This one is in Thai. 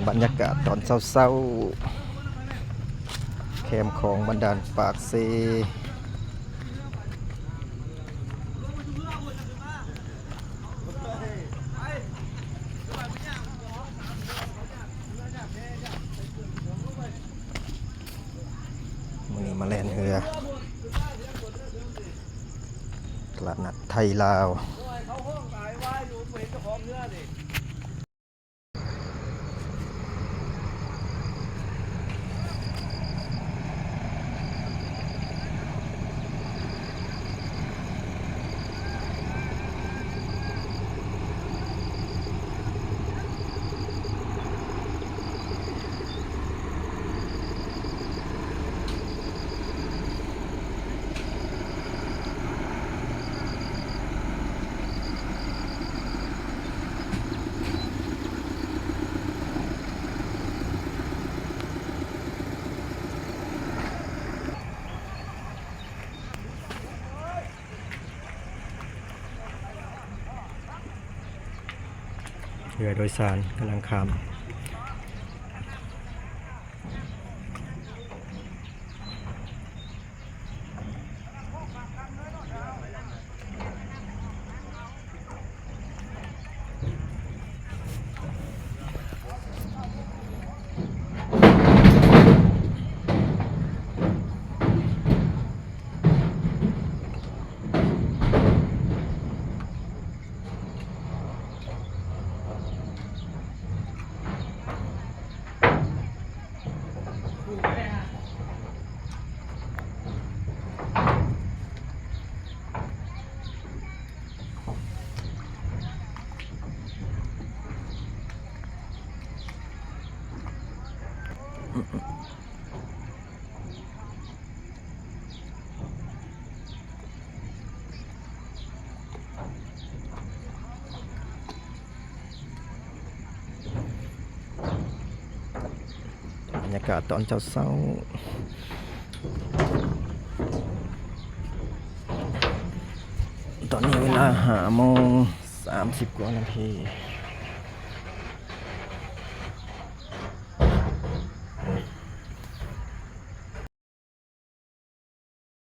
บรรยากาศตอนเช้าๆแคมป์ของบรรดาลปากเซมื้อนี้มาแล่นเรือตลาดนัดไทยลาวเรือโดยสารกำลังข้ามบรรยากาศตอนเช้าตอนนี้เวลา5:30 กว่านาที